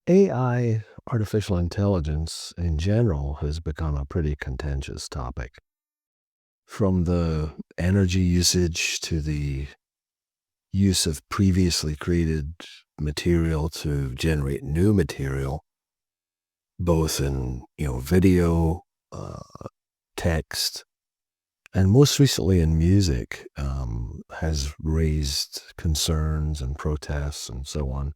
AI, artificial intelligence in general, has become a pretty contentious topic. From the energy usage to the use of previously created material to generate new material, both in, video, uh, text, and most recently in music, has raised concerns and protests and so on.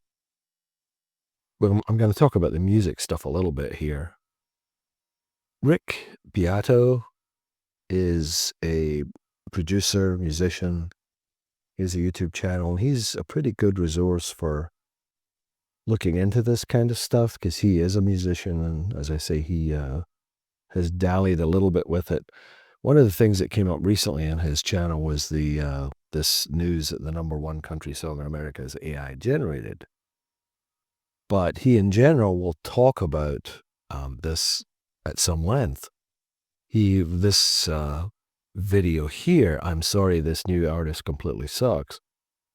Well, I'm going to talk about the music stuff a little bit here. Rick Beato is a producer, musician. He has a YouTube channel. He's a pretty good resource for looking into this kind of stuff because he is a musician. And as I say, he has dallied a little bit with it. One of the things that came up recently on his channel was this news that the number one country song in America is AI generated. But he, in general, will talk about this at some length. This video here, I'm sorry, this new artist completely sucks.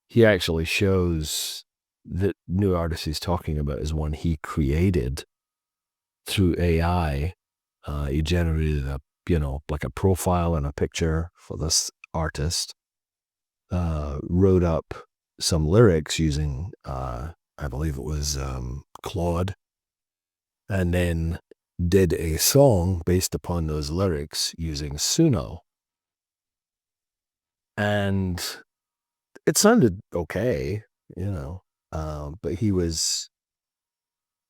He actually shows the new artist he's talking about is one he created through AI. He generated like a profile and a picture for this artist, wrote up some lyrics using, I believe it was Claude, and then did a song based upon those lyrics using Suno. And it sounded okay, but he was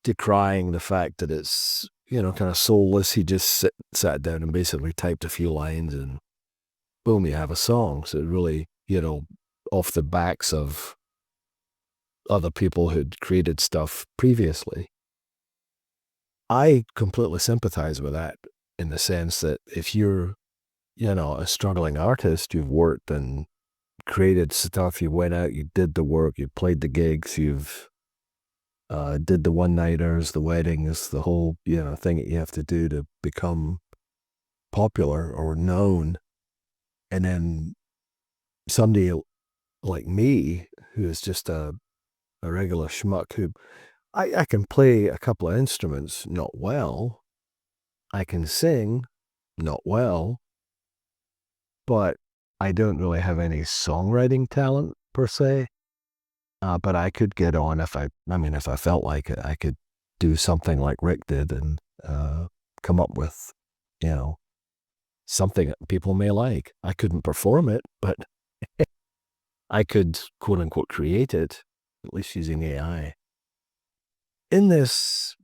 decrying the fact that it's, kind of soulless. He just sat down and basically typed a few lines and boom, you have a song. So it really, off the backs of other people who'd created stuff previously. I completely sympathize with that in the sense that if you're, a struggling artist, you've worked and created stuff, you went out, you did the work, you played the gigs, you've did the one-nighters, the weddings, the whole, thing that you have to do to become popular or known. And then somebody like me, who is just a regular schmuck who I can play a couple of instruments, not well. I can sing, not well, but I don't really have any songwriting talent per se. But I could get on if if I felt like it, I could do something like Rick did and come up with, something that people may like. I couldn't perform it, but I could, quote unquote, create it, at least using AI. In this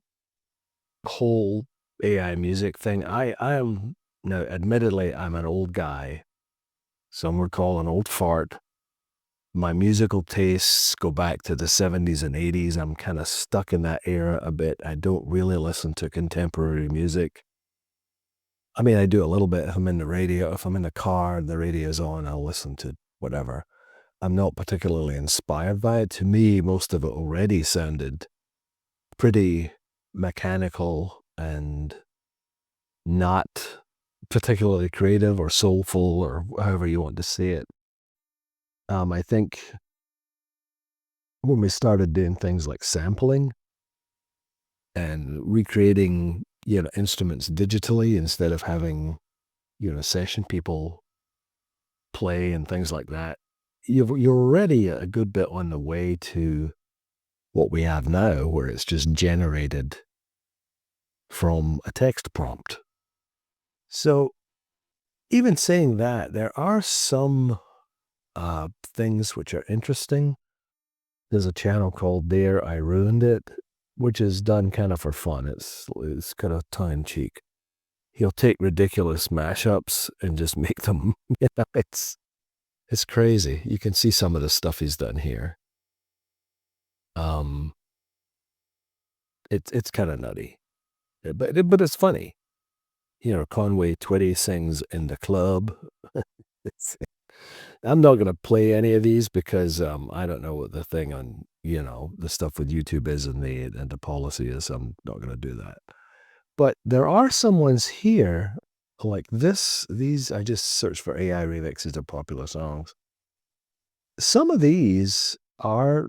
whole AI music thing, I am, now, admittedly, I'm an old guy. Some would call an old fart. My musical tastes go back to the 70s and 80s. I'm kind of stuck in that era a bit. I don't really listen to contemporary music. I mean, I do a little bit if I'm in the radio. If I'm in the car and the radio's on, I'll listen to whatever. I'm not particularly inspired by it. To me, most of it already sounded pretty mechanical and not particularly creative or soulful or however you want to say it. I think when we started doing things like sampling and recreating, instruments digitally instead of having, session people play and things like that, you're already a good bit on the way to what we have now, where it's just generated from a text prompt. So even saying that, there are some things which are interesting. There's a channel called There I Ruined It, which is done kind of for fun. It's kind of tongue-in-cheek. He'll take ridiculous mashups and just make them, it's crazy. You can see some of the stuff he's done here. It's kind of nutty, but it's funny. Conway Twitty sings In the Club. I'm not going to play any of these because I don't know what the thing on, the stuff with YouTube is and the policy is. I'm not going to do that. But there are some ones here like these I just searched for AI remixes of popular songs. Some of these are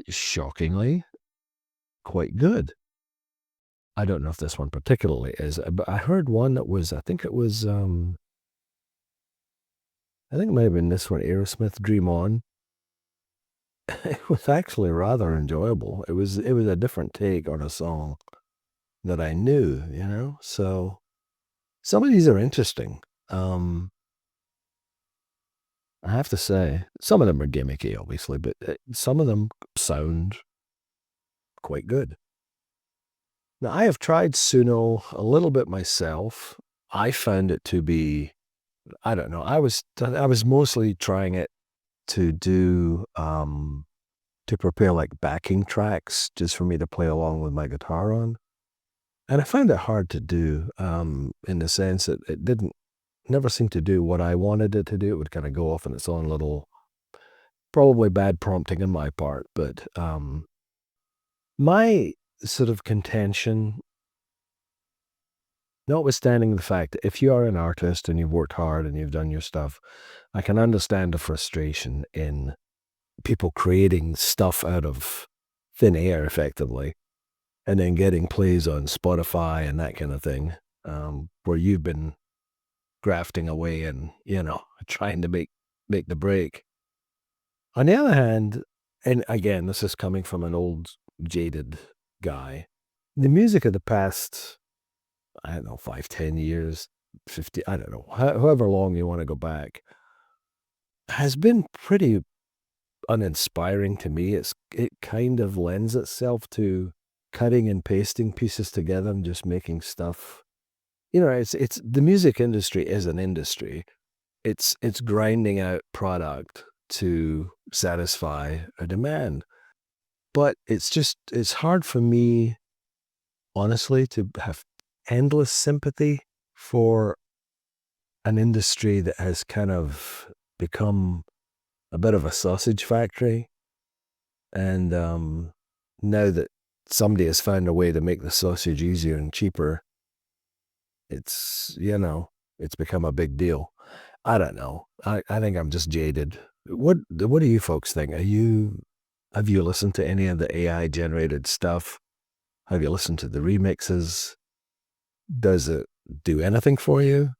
shockingly quite good. I don't know if this one particularly is, but I heard one that was, I think it was, I think it might have been this one, Aerosmith, Dream On. It was actually rather enjoyable. It was a different take on a song that I knew, you know? So some of these are interesting. I have to say, some of them are gimmicky, obviously, but some of them sound quite good. Now, I have tried Suno a little bit myself. I found it to be, I don't know, I was mostly trying it to do, to prepare like backing tracks just for me to play along with my guitar on. And I found it hard to do, in the sense that it never seemed to do what I wanted it to do. It would kind of go off in its own little, probably bad prompting on my part, but my sort of contention, notwithstanding the fact that if you are an artist and you've worked hard and you've done your stuff, I can understand the frustration in people creating stuff out of thin air, effectively, and then getting plays on Spotify and that kind of thing, where you've been grafting away and, trying to make the break. On the other hand, and again, this is coming from an old, jaded guy, the music of the past, I don't know, 5, 10 years, 50, I don't know, however long you want to go back, has been pretty uninspiring to me. It kind of lends itself to cutting and pasting pieces together and just making stuff. It's the music industry is an industry. It's grinding out product to satisfy a demand. But it's hard for me, honestly, to have endless sympathy for an industry that has kind of become a bit of a sausage factory. And now that somebody has found a way to make the sausage easier and cheaper, it's become a big deal. I don't know. I think I'm just jaded. What do you folks think? Have you listened to any of the AI generated stuff? Have you listened to the remixes? Does it do anything for you?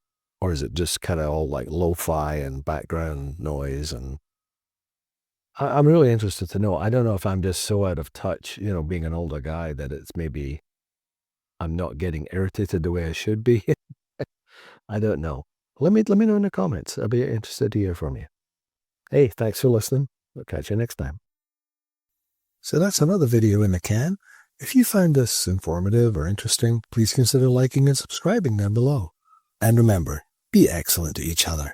Or is it just kind of all like lo-fi and background noise? And I'm really interested to know. I don't know if I'm just so out of touch, being an older guy, that it's maybe I'm not getting irritated the way I should be. I don't know. Let me know in the comments. I'll be interested to hear from you. Hey, thanks for listening. We'll catch you next time. So that's another video in the can. If you found this informative or interesting, please consider liking and subscribing down below. And remember, be excellent to each other.